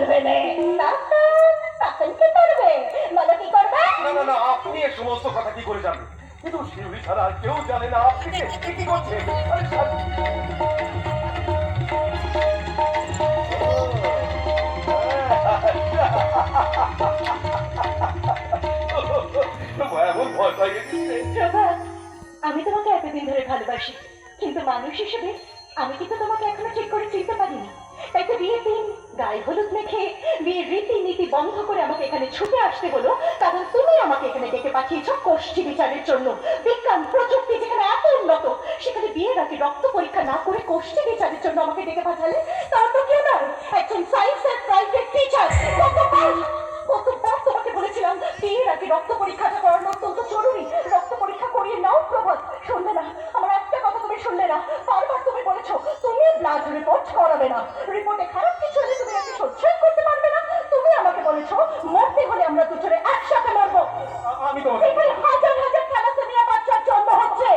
তুলবে না। তখন কি করবে বলো, কি করবে? না না না, আপনি এই সমস্ত কথা কি করে জানেন? কিন্তু শিউলি ছাড়া আর কেউ জানে না আপনি কি করছেন। প্রভাত, আমি তোমাকে এতদিন ধরে ভালোবাসি, কিন্তু মানুষ হিসেবে আমি কিন্তু তোমাকে এখনো ঠিক করে চিনতে পারিনি। তাই তো বিয়ের দিন গায়ে হলুদ মেখে বিয়ের রীতিনীতি বন্ধ করে আমাকে এখানে ছুটে আসতে হলো, কারণ তুমি আমাকে এখানে ডেকে পাঠিয়েছো কোষ্ঠী বিচারের জন্য। বিজ্ঞান প্রযুক্তি যেখানে এত উন্নত, সেখানে বিয়ের আগে রক্ত পরীক্ষা না করে কোষ্ঠী বিচারের জন্য আমাকে ডেকে পাঠালে। তার তো কেউ নয়, একজন সায়েন্সের প্রাইভেট টিচার। কতবার তোমাকে বলেছিলাম বিয়ের আগে রক্ত পরীক্ষাটা করানো অত্যন্ত জরুরি। রক্ত পরীক্ষা করিয়ে নাও প্রভাত, শুনলে না আমার একটা কথা, তুমি শুনলে না। বারবার তুমি বলেছো তুমি ব্লাড রিপোর্ট করাবে না, রিপোর্টে খারাপ কিছু হলে তুমি আগে সহ্যই করতে পারবে না। তুমি আমাকে বলেছো মরতে হলে আমরা দুজনে একসাথে মরবো। আমি তো এখানে হাজার হাজার থ্যালাসেমিয়া বাচ্চার জন্ম হচ্ছে,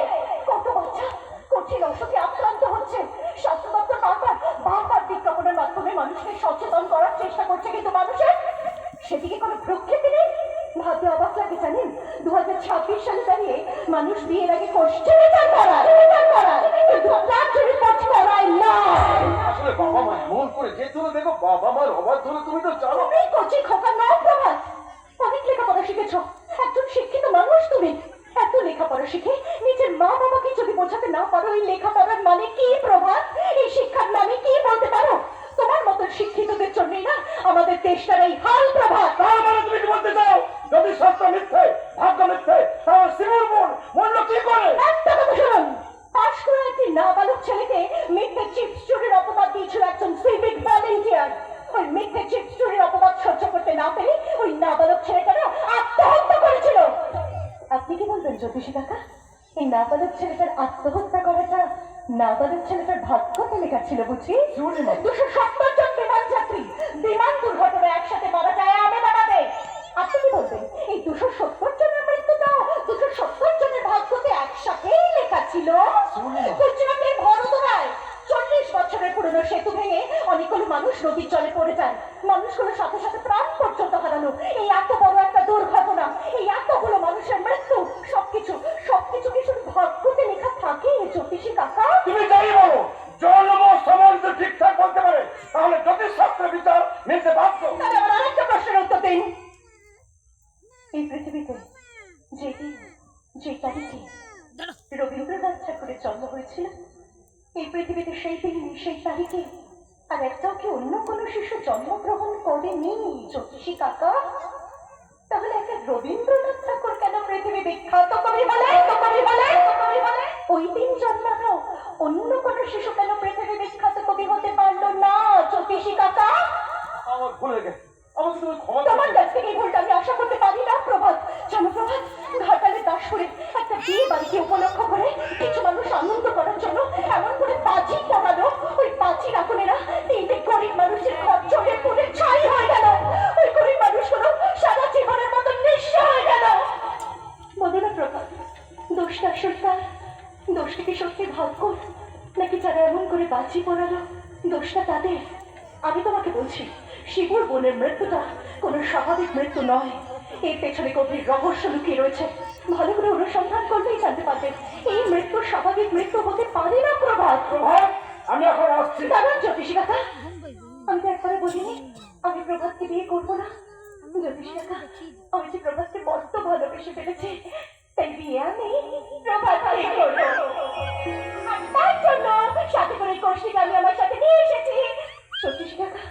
কত বাচ্চা কঠিন অসুখে আক্রান্ত হচ্ছে। স্বাস্থ্য দপ্তর বারবার বিজ্ঞাপনের মাধ্যমে মানুষকে সচেতন করার চেষ্টা করছে, কিন্তু মানুষের সেদিকে কোনো প্রক্ষেপে নেই। ভাবতে অবাক লাগে জানেন, 2026 সালে দাঁড়িয়ে মানুষ বিয়ের আগে কোষ্ঠী বিচার করায়, কিন্তু ব্লাড রিপোর্ট করায় না। আসলে বাবা মা এমন করে যে তুমি দেখো বাবা মার অবাধ ধরে তুমি তো জানো। তুমি কচি খোকা নাও প্রভাত, অনেক লেখাপড়া শিখেছো, একজন শিক্ষিত মানুষ তুমি। এত লেখাপড়া শিখে নিজের মা বাবাকে যদি বোঝাতে না পারো এই লেখাপড়ার মানে কি প্রভাত, এই শিক্ষার নামে কি বলতে পারো? তোমার মতো শিক্ষিতদের জন্যই না আমাদের দেশটার এই হাল প্রভাত। তার মানে তুমি কি বলতে চাও যদি শাস্ত্র মিথ্যে ভাগ্য মিথ্যে তাহলে শিবুর বোন মূল্য কি করে? একটা কথা শুনুন, পাশ করা একটি নাবালক ছেলেকে মিথ্যে চিপস চুরির অপবাদ দিয়েছিল একজন সিভিক ভলেন্টিয়ার। ওই মিথ্যে চিপস চুরির অপবাদ সহ্য করতে না পেরে ওই নাবালক ছেলেটা না আত্মহত্যা করেছিল। আপনি কি বলবেন জ্যোতিষী কাকা, এই নাবালক ছেলেটার আত্মহত্যা করাটা নাবালক ছেলেটার ভাগ্যতে লেখা ছিল বুঝি? 270 জন বিমান যাত্রী বিমান দুর্ঘটনায় একসাথে মারা যায় আহমেদাবাদে। আপনি কি বলবেন এই 270 জনের মৃত্যুটা 270 জনের ভাগ্যতে একসাথেই লেখা ছিল? গুজরাটের ভরতরায় 40 বছরের পুরনো সেতু ভেঙে অনেকগুলো মানুষ নদীর জলে পড়ে যায়, মানুষগুলোর সাথে সাথে প্রাণ পর্যন্ত হারানো। এই এত বড় একটা দুর্ঘটনা, এই এতগুলো মানুষের মৃত্যু, সবকিছু কি শুধু ভাগ্যতে লেখা থাকে জ্যোতিষী কাকা? তুমি যাই বলো জন্ম সময় যদি ঠিকঠাক বলতে পারে তাহলে জ্যোতিষশাস্ত্রের বিচার মিলতে বাধ্য। তাহলে আমার আরেকটা প্রশ্নের উত্তর দিন। এই পৃথিবীতে যে তারিখে রবীন্দ্রনাথ ঠাকুরের জন্ম হয়েছিল, এই পৃথিবীতে সেই দিন সেই তারিখে আর একটাও কি অন্য কোনো শিশু জন্মগ্রহণ করেনি জ্যোতিষী কাকা? তাহলে একটা রবীন্দ্রনাথ ঠাকুর কেন পৃথিবী বিখ্যাত কবি বলে? ওই দিন জন্মানো অন্য কোনো শিশু কেন পৃথিবী বিখ্যাত কবি হতে পারলো না জ্যোতিষী কাকা? আমার ভুল হয়ে গেছে, আমাকে তুমি ক্ষমা তোমার করো। কাছ থেকে এই ভুলটা আমি আশা করতে পারি না প্রভাত। জানো প্রভাত, ঘাটালের দাসপুরে একটা বিয়ে বাড়িকে উপলক্ষ করে কিছু মানুষ আনন্দ করার জন্য এমন করে বাজি পোড়ালো, ওই বাজির আগুনেরা তিনটে গরিব মানুষের ঘর চড়ে পুড়ে ছাই হয়ে গেল। ওই গরিব মানুষগুলো সারা জীবনের মতো নিঃস্ব হয়ে গেল। বলো না প্রভাত, দোষটা আসলটা, দোষটা কি সত্যি ভাগ্য, নাকি যারা এমন করে বাজি পোড়ালো দোষটা তাদের? আমি তোমাকে বলছি শিবুর বোনের মৃত্যুটা কোনো স্বাভাবিক মৃত্যু নয়, এর পেছনে গভীর রহস্য লুকিয়ে রয়েছে। ভালো করে অনুসন্ধান করলেই জানতে পারবেন এই মৃত্যু স্বাভাবিক মৃত্যু হতে পারে না প্রভাত। আমি এখন আসছি। দাঁড়ান জ্যোতিষী কাকা, আমি তো একবারে বলিনি আমি প্রভাতকে বিয়ে করবো না। জ্যোতিষী কাকা, আমি যে প্রভাতকে বড্ড ভালোবেসে ফেলেছি, তাই বিয়ে আমি প্রভাতকে করবো। তার জন্য সাথে করে কৌশিক আমি আমার সাথে নিয়ে এসেছি। জ্যোতিষী কাকা,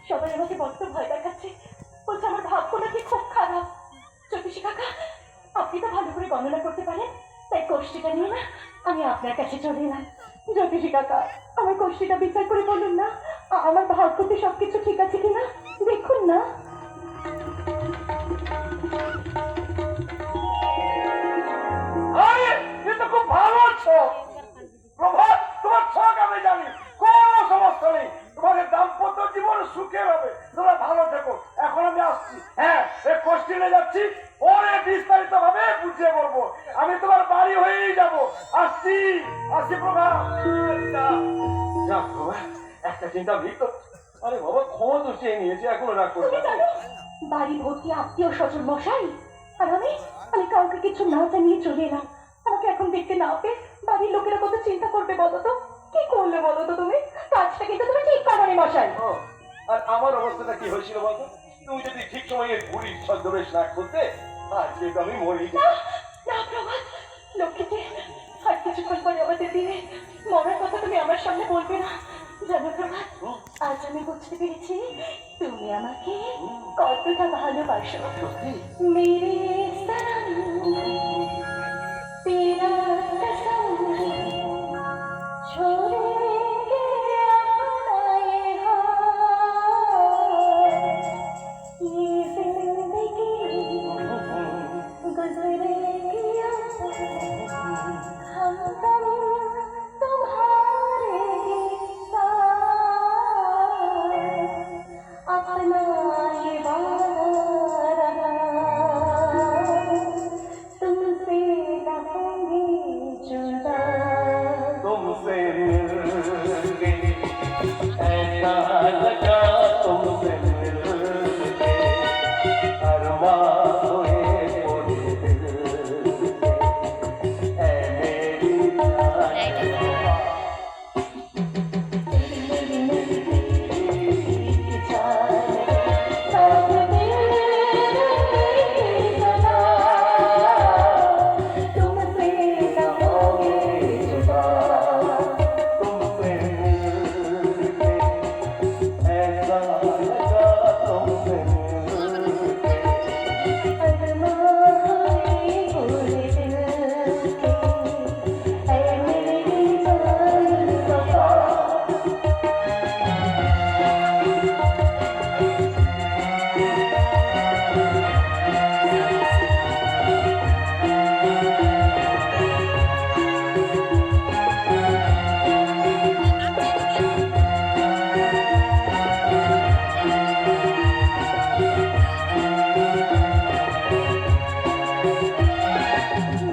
সবাই আমাকে বড্ড ভয় দেখাচ্ছে, বলছে আমার ভাগ্য নাকি খুব খারাপ। জ্যোতিষী কাকা, আপনি তো ভালো করে গণনা করতে পারেন, তাই কোষ্ঠীটা নিয়ে না আমি আপনার কাছে চলে এলাম। জ্যোতিষী কাকা, আমার কোষ্ঠীটা বিচার করে বলুন না আমার ভাগ্যতে সবকিছু ঠিক আছে কিনা, দেখুন না। খুব ভালো আছো প্রভাত, তোমার ছক আমি জানি, কোনো সমস্যা নেই, তোমাদের দাম্পত্য জীবন সুখের হবে, তোমরা ভালো থেকো। এখন আমি আসছি, হ্যাঁ এই কোষ্ঠীতে যাচ্ছি, পরে বিস্তারিত ভাবে বুঝিয়ে বলবো। আমি তোমার বাড়ি হয়েই যাবো, আসছি প্রভাত। একটা চিন্তা ভিড় তো আরে বাবা ক্ষমা তো চেয়ে নিয়েছে, এখনো রাগ করে তুমি জানো বাড়ি ভর্তি আত্মীয় স্বজন মশাই, আর আমি আমি কাউকে কিছু না জানিয়ে চলে এলাম। আমাকে এখন দেখতে না পেয়ে বাড়ির লোকেরা কত চিন্তা করবে বলো তো? কি করলে বলো তো তুমি? কাজটা কিন্তু তুমি ঠিক করো নি মশাই। আর আমার অবস্থাটা কি হয়েছিল বলতো? তুমি যদি ঠিক সময়ে ঘুড়ির ছদ্মবেশ না করতে, আজকে তো আমি মরি। না না প্রভাত, লক্ষ্মীকে আর কিছুক্ষণ পরে আমাদের দিনে মরার কথা তুমি আমার সামনে বলবে না। জানো প্রভাত, আজ আমি বুঝতে পেরেছি তুমি আমাকে কতটা ভালোবাসো। মেরে সনম তেরা कसम छोड़ेंगे अपना ये हाल, ये जिंदगी गुजरेगी हम तुम तुम्हारे साथ, अपना ये वादा तुमसे न होंगे जुदा। तुमसे मिलके ऐसा लगा, तुमसे मिलके अरमान हुए पूरे दिल के, ऐ मेरी तुमसे मिलके ऐसा लगा, तुमसे मिलके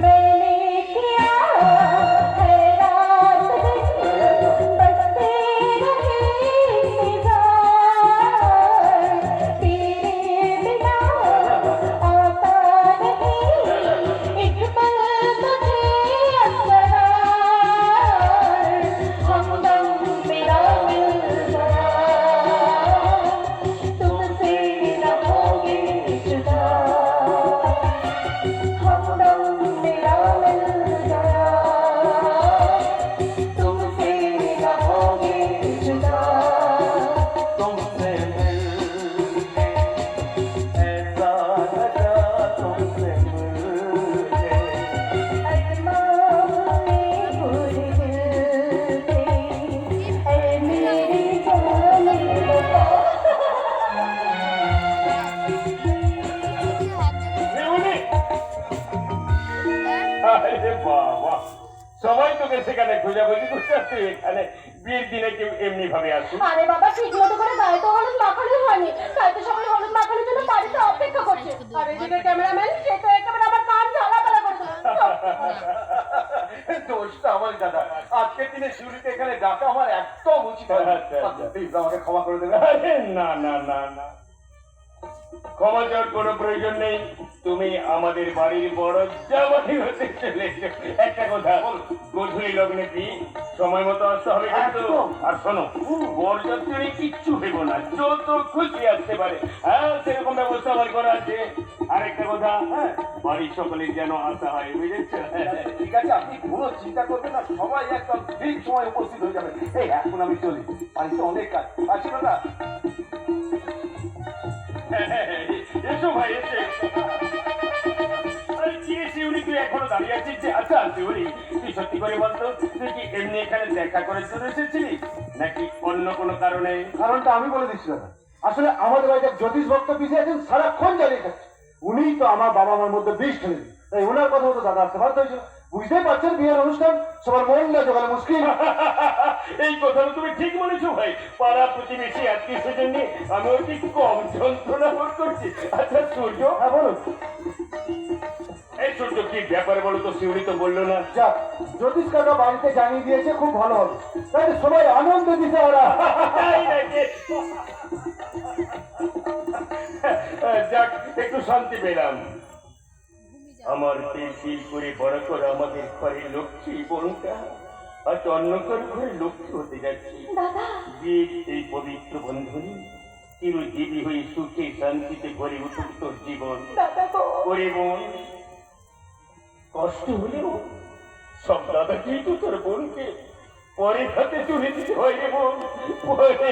मैंने किया है रात दिन बसते रहे इंतजार, तेरे बिना आता नहीं एक पल मुझे असरार, हमदम मेरा मिल गया तुमसे न होंगे जुदा, हमदम मेरा मिल गया तुमसे न होंगे जुदा। तुमसे मिलके ऐसा लगा, तुमसे मिलके अरमान में पूरे दिल के, ऐ मेरी जान वफा। শিউলি! আরে বাবা, সবাই তোকে সেখানে খোঁজাখুঁজি করছে, আর তুই এখানে বিয়ের দিনে কেউ এমনি ভাবে আসি। আরে বাবা, ঠিক মতো করে গায়ে তো হলুদ মাখানো হয়নি, তাই তো সবাই হলুদ মাখানোর জন্য বাড়িতে অপেক্ষা করছে। আর এদিকে ক্যামেরাম্যান, সে তো একেবারে আমার কান ঝালাপালা করছে। দোষটা আমার দাদা, আজকের দিনে শিউলিকে এখানে ডাকা আমার একদম উচিত হয় না। প্লিজ আমাকে ক্ষমা করে দেবে। আরে না না না না, ক্ষমা চাওয়ার কোনো প্রয়োজন নেই। তুমি আমাদের বাড়ির বড় জামাই হতে চলেছো। একটা কথা, গধূলি লগ্নে কি সময় মতো আসতে হবে কিন্তু। আর শোনো, বরযাত্রী কিচ্ছু ভেবো না, যত খুশি আসতে পারে। হ্যাঁ, সেরকম ব্যবস্থা আমার করা আছে। আরেকটা কথা, হ্যাঁ, বাড়ির সকলের যেন আসা হয়, বুঝেছো? ঠিক আছে, আপনি কোনো চিন্তা করবেন না, সবাই একদম ঠিক সময় উপস্থিত হয়ে যাবে। এই এখন আমি চলি, বাড়িতে অনেক কাজ আসলো না। এসো ভাই, এসে আরে কি শিউলি, তুই এখনো দাঁড়িয়ে আছিস যে? আচ্ছা শিউলি, তুই সত্যি করে বলতো, তুই কি এমনি এখানে দেখা করে চলে এসেছিলি নাকি অন্য কোনো কারণে? কারণটা আমি বলে দিচ্ছি দাদা। আসলে আমাদের বাড়িতে জ্যোতিষ ভক্ত পিছিয়ে আছেন, সারাক্ষণ জ্বালিয়ে খাচ্ছে। উনিই তো আমার বাবা মার মধ্যে বিষ ঠেলে দিন, তাই ওনার কথা মতো দাদা আসতে বাধ্য হয়েছিল। বুঝতেই পারছেন, বিয়ের অনুষ্ঠান সবার মন না জোগালে মুশকিল। এই কথাটা তুমি ঠিক বলেছো ভাই। পাড়া প্রতিবেশী আত্মীয় স্বজন নিয়ে আমিও কি কম যন্ত্রণা বোধ করছি। আচ্ছা সূর্য, হ্যাঁ বলুন। এই সূর্য কি ব্যাপারে বলো তো, শিউরি তো বললো না। যাক, জ্যোতিষ কাকা বাড়িতে জানিয়ে দিয়েছে, খুব ভালো হবে। তাই সবাই আনন্দ দিতে ওরা। তাই নাকি? যাক, একটু শান্তি পেলাম। আমার তিল করে বড় করে আমাদের ঘরে লক্ষ্মী বোনটা আজ অন্যকর ঘরে লক্ষ্মী হতে যাচ্ছে। দাদা বিয়ের এই পবিত্র বন্ধনে চিরজীবী হয়ে সুখে শান্তিতে গড়ে উঠুক তোর জীবন। দাদা গো, ওরে বোন, কষ্ট হলেও সব দাদাকেই তো তোর বোনকে পরে হাতে তুলে দিতে হয় রে বোন, পরে।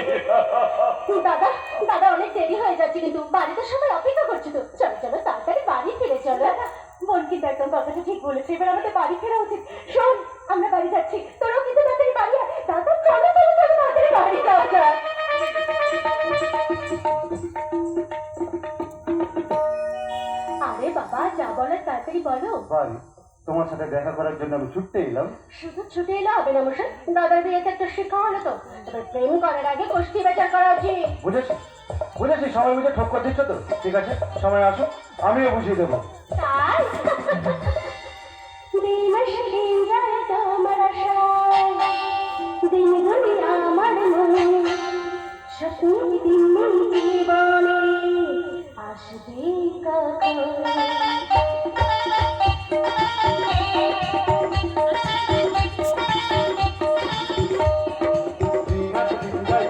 দাদা দাদা অনেক দেরি হয়ে যাচ্ছে, কিন্তু বাড়িতে সবাই অপেক্ষা করছে তো। চলো চলো তাড়াতাড়ি বাড়ি ফিরে চলো। বোন কিন্তু একদম কথাটা ঠিক বলেছে, এবার আমাদের বাড়ি ফেরা উচিত। শোন, আমরা বাড়ি যাচ্ছি, তোরাও কিন্তু তাড়াতাড়ি বাড়ি আয়। দাদা চলো চলো চলো তাড়াতাড়ি বাড়ি যাওয়া যাক। আরে বাবা, যা বলার তাড়াতাড়ি বলো। ভাই, তোমার সাথে দেখা করার জন্য আমি ছুটতে এলাম। শুধু ছুটে এলো হবে না মশাই, দাদার বিয়েতে একটা শিক্ষা হলো তো। তবে প্রেম করার আগে গোষ্ঠী বিচার করা উচিত। বুঝেছি বুঝেছি, সময় বুঝে ঠক্কর দিচ্ছ তো। ঠিক আছে, সময় আসো, আমিও বুঝিয়ে দেবো। তাই দিমাস দিন যায় তোমার আশায়, দিন গুনি আমার মনে, স্বপ্ন দিন জীবনে আসবে কখন।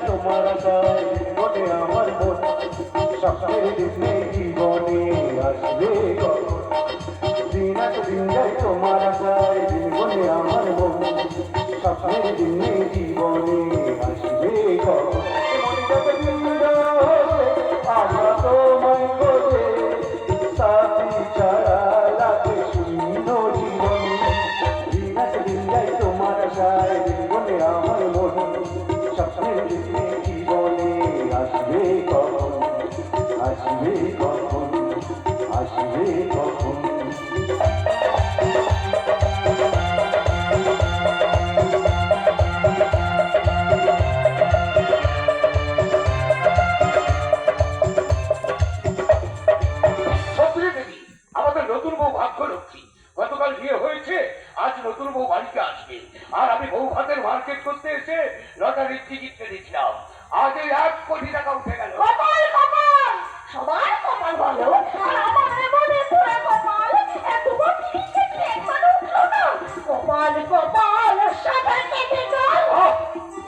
তোমার আশায় বটে আমার মন, স্বপ্নের দিনে জীবনে আসবে কখন। দিন যায় তোমার আশায়, জীবনে আমার মন, স্বপ্নের দিনে জীবনে আসবে কখন। আশা তোমায় বলে সাথী ছাড়া রাতে শূন্য জীবন। দিন যায় তোমার আশায়, জীবনে আমার মন, স্বপ্নের দিনে জীবনে আসবে কখন, আসবে কখন, আসবে কখন। আমাদের নতুন বউ ভাগ্যলক্ষ্মী, গতকাল বিয়ে হয়েছে, আজ নতুন বউ বাড়িতে আসবে। আর আমি বউ ভাতের মার্কেট করতে এসে লটারির টিকিট কেটেছিলাম, আজ এই 1 কোটি টাকা উঠে গেল। কপাল কপাল, সবার কপাল বলো, আর আমার মনে পুরো কপাল এত বড় টিকিট একবার উঠলো না। কপাল কপাল, সবার কেটে গেল।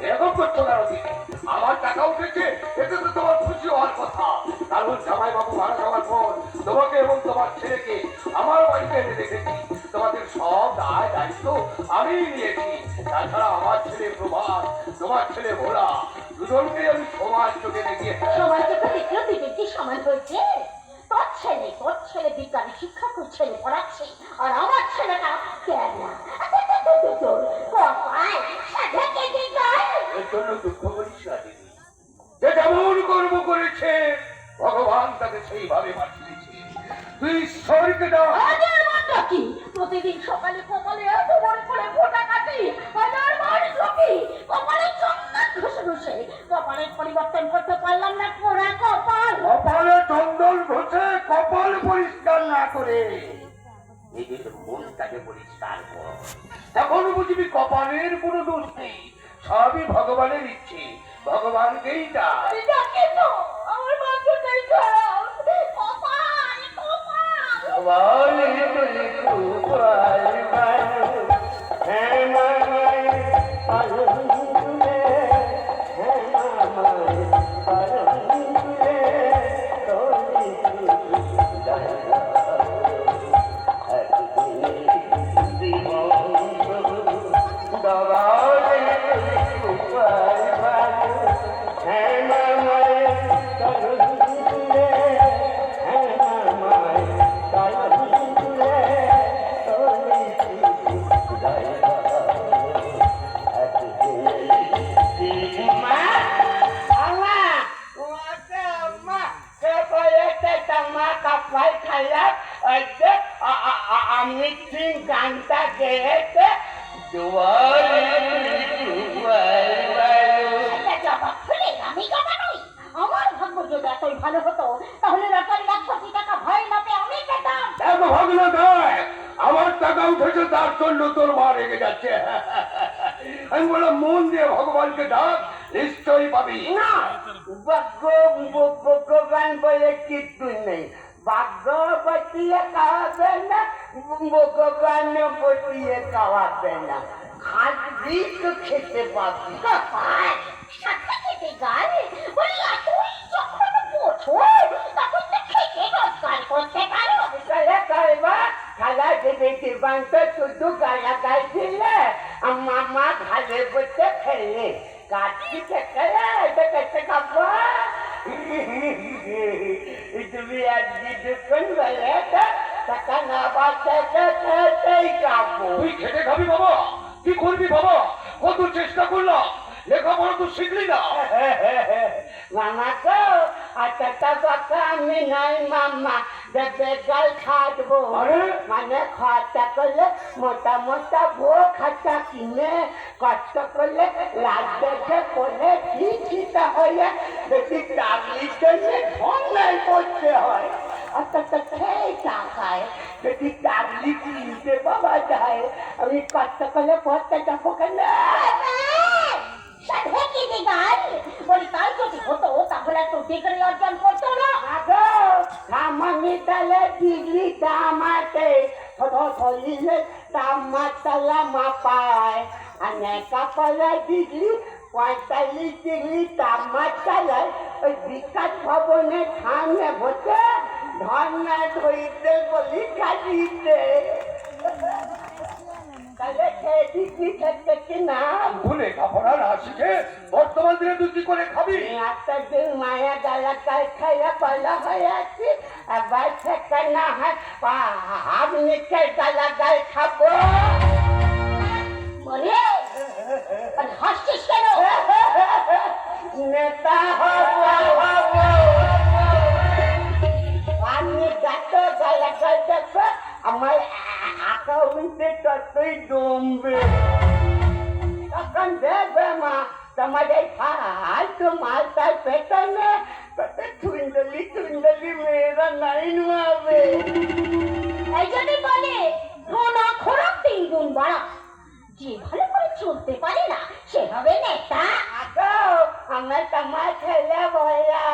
এরকম করছো কেন দিদি? আমার টাকা উঠেছে, এতে তো তোমার খুশি হওয়ার কথা। কারণ জামাই বাবু মারা যাওয়ার পর তোমাকে এবং তোমার ছেলেকে আমার বাড়িতে এনে রেখেছি। তোমাদের সব দায় দায়িত্ব আমি নিয়েছি। তাছাড়া আমার ছেলে প্রভাত, তোমার ছেলে ভোলা, দুজনকে আমি সমান চোখে দেখিয়ে সবার চোখে দেখলেও দুই ব্যক্তি সমান হয়েছে। তোর ছেলে বিজ্ঞানী শিক্ষক ছেলে পড়াচ্ছে, আর আমার ছেলেটা কেমন কপাল সাথে কেটে গেল। এর জন্য দুঃখ করিস না দিদি। যে যেমন কর্ম করেছে ভগবান তাকে সেইভাবে পাঠিয়েছে। তুই ঈশ্বরকে দাও। হাজার মাত্রা কি প্রতিদিন সকালে কপালে এত বড় করে ফোঁটা কাটি, হাজার বার লোকে কপালে চন্দন ঘষে ঘষে কপালের পরিবর্তন করতে পারলাম না। পোড়া কপাল, কপালে চন্দন ঘষে কপাল পরিষ্কার না করে নিজের মনটাকে পরিষ্কার কর, তখন বুঝবি কপালের কোনো দোষ নেই, সবই ভগবানের ইচ্ছে। ভগবানকেই ডাক। দেখে তো আমার ভাগ্যটাই খারাপ। কপাল কপাল, আমি গানটা গেয়েছে আমি কথা নই। আমার ভাগ্য যদি এতই ভালো হতো তাহলে লটারি 1 কোটি টাকা ভয় না পেয়ে আমি পেতাম। ভাগ্য নয়, যার জন্য তোর মা রেগে যাচ্ছে। আমি বললাম মন দিয়ে ভগবানকে ডাক, নিশ্চয়ই পাবি। না, ভগবান বলে কিছু নেই। ভাগ্য বটিয়ে খাওয়াবে না, ভগবান বটিয়ে খাওয়াবে না। খাবি তো খেতে পাবি। সাথে খেতে গাল বলি তুই যখন বছর তখন তো খেতে রোজগার করতে পারো। তাহলে করবা খালা দেবে জীবন্ত শুধু গালা গাই দিলে মামা ঘালে বসে খেলে কাটকি থেকে কেটে খাবো। তুমি আজকে যখন বলে টাকা না বাঁচে খেতেই খাবো। তুই খেটে খাবি বাবা? কি করবি বাবা? কত চেষ্টা করলাম, লেখাপড়া তো শিখলি না। মামা তো আচ্ছা বাকা আমি নাই মামা দেবে গাল খাটবো। মানে খরচা করলে মোটা মোটা বউ খাতা কিনে কষ্ট করলে লাল দেখে করলে ঠিক হয়ে বেশি চাকরির জন্য অন্যায় করতে হয়। অর্থাৎ সেই টাকায় যদি চাকরি কিনতে পাওয়া যায় আমি কষ্ট করলে পড়তে যাবো কেন? সাথে খেতে গাল বলি তাই যদি হতো তাহলে তো ডিগ্রি অর্জন করতো না। আগো সামান্য তালে ডিগ্রি দাম আছে, ছোট ধরিলে তামাতালা মাপায় আর কাপালা ডিগ্রি 45 ডিগ্রি তামাতালায় ওই বিখ্যাত ভবনের সামনে বসে ধর্না ধরিতে বলি কাটিতে। তাহলে সে ডিগ্রি থাকতে কি নাম? ভুলে লেখাপড়া না শিখে বর্তমান দিনে তুই কি করে খাবি? একটা দিন মায়া গালা কাল খাইয়া বলা হয়ে আছি, আবার থেকে না হয় আপনি কে গালা গাল খাবো। বলে হাসছিস কেন? নেতা হবো আমি যত গালা গাল দেখবো আমার অ্যাকাউন্টে ততই জমবে। তখন দেখবে মা তোমার এই ফালতু মালটার পেছনে কত সুন্দরী মেয়েরা লাইন মারবে। এই জন্যই বলে ধনা খোরাক 3 গুণ বাড়া। যে ভালো করে চলতে পারে না সে হবে নেতা। আগো আমার তোমার ছেলে বলা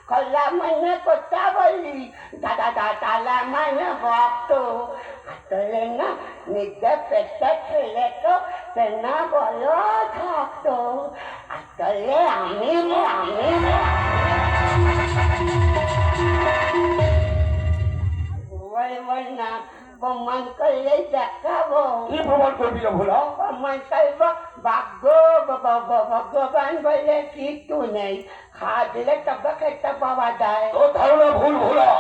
খোলা মানে কথা বলি দাদা দাদা মানে ভক্ত আসলে না নিজের পেটে ছেলে তো সেনা বলো থাকতো। আসলে আমি বল না প্রমাণ করলে দেখাবো। কি প্রমাণ করবি না ভোলা? প্রমাণ করব ভাগ্য ভগবান বলে কিছু নেই, খাজলে তবে খেতে পাওয়া যায়। তোর ধারণা ভুল ভোলা,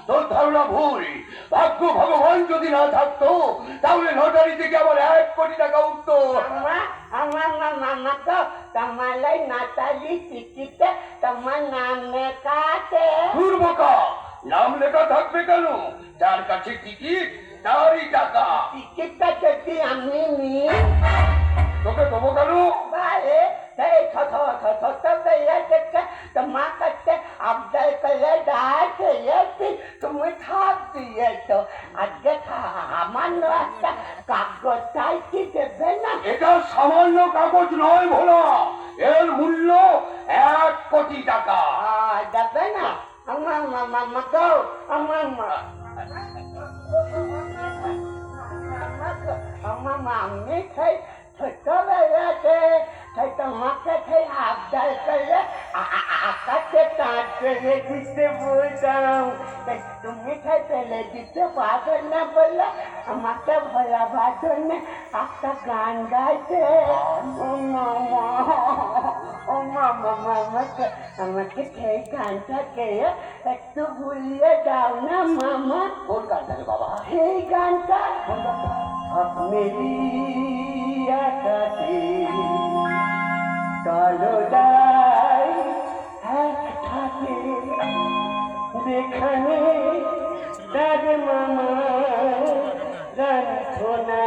তোর ধারণা ভুল। ভাগ্য ভগবান যদি না থাকতো তাহলে লটারি থেকে আমার 1 কোটি টাকা উঠতো। আমার মামা তো তোমার নাতালি টিকিটে তোমার নাম লেখাতে। দুর্বোকা, নাম লেখা থাকবে কেন? যার কাছে টিকিট তারই টাকা। টিকিটটা যদি আমি নিই তোকে দেবো কেন? বারে সেই ছোট বেলা থেকে তোমার কাছে আবদার করে দাঁড়িয়েছি, তুমি থাক দিয়েছ। আজকে সামান্য একটা কাগজ চাইছি দেবে না? এটা সামান্য কাগজ নয় ভোলা, এর মূল্য 1 কোটি টাকা। দেবে না? আমার মামা গো আমার মামি খাই ছোটবেলাতে তাই তোমাকে খাই আবদার করলে আকাশে তাঁত ফেলে দিতে বলতাম, তাই তুমি খাই ফেলে দিতে পারবে না বলে আমাকে ভোলাবার জন্য একটা গান গাইছে। ও মামা আমাকে সেই গানটা গেয়ে একটু ভুলিয়ে দাও না মামা। কোন গানটা রে বাবা? সেই গানটা মেরি আকাশে কালো যাই থাকে যেখানে তার মামা রাখনা।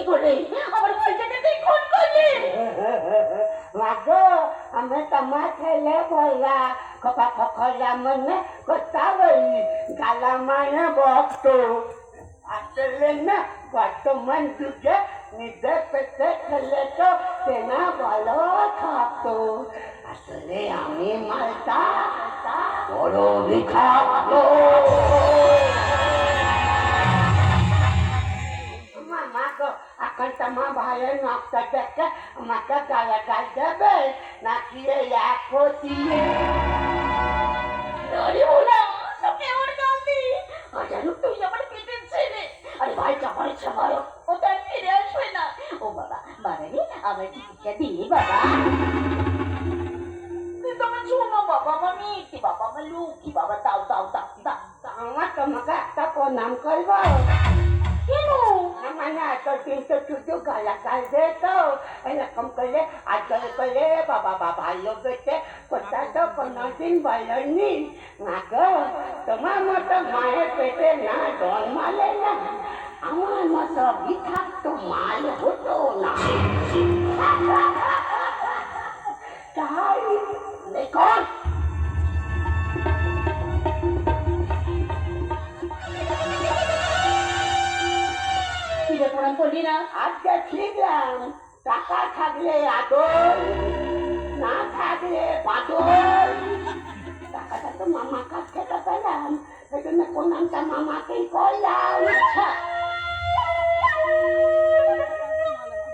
করে আমার ভাইটাকে তুই খুন করলি? মাগো আমি তোমার ছেলে বললা খোকা খোকা মনে কথা বলি গালা মানে ভক্ত আসলে না বর্তমান যুগে নিজের পেটে খেলে তো সেনা ভালো থাকতো আসলে আমি মালটা বড় বিখ্যাত মামা গো এখন তোমার ভাইয়ের নকটা দেখে আমাকে গালা গাল দেবে নাকি এক দিয়ে আরে ওরা তোকে আমার কাঁদি জানো তুই আমার পেটের ছেলে। আরে ভাই চাপারে ছাড়ো, ও তার ফিরে আসবে না। ও বাবা বাবারে আমার টিকিটটা দিয়ে বাবা। তুই তো আমার শোনো বাবা, আমার মেয়ে বাবা, আমার লুকি বাবা, দাও দাও দাও দাও। আমার তোমাকে একটা প্রণাম করবো কেন? মানে এতদিন তো শুধু গালাগাল দিত এরকম করলে আজল করলে বাবা বাবা ভালো বেটে কোথা তো কোনোদিন বলনি না গো তোমার মতো মায়ের পেটে না জন্মালে না আমার মতো বিথাক্ত মাল হতো না তাই দেখুন ফিরে প্রণাম করলি না? আজকে ঠিকলাম টাকা থাকলে আদর না থাকলে বাদর টাকাটা তো মামার কাছ থেকে পেলাম সেই জন্য প্রণামটা মামাকেই করলাম আচ্ছা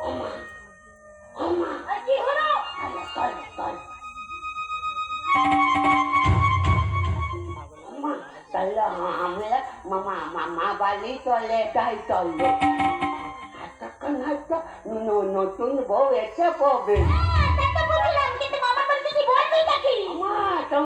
ওমা ওমা আর কি হলো? চল চল ওমা চল আমরা মামা মামা বাড়ি চলে তাই চলবে এতক্ষণ হয়তো নতুন বউ এসে পড়বে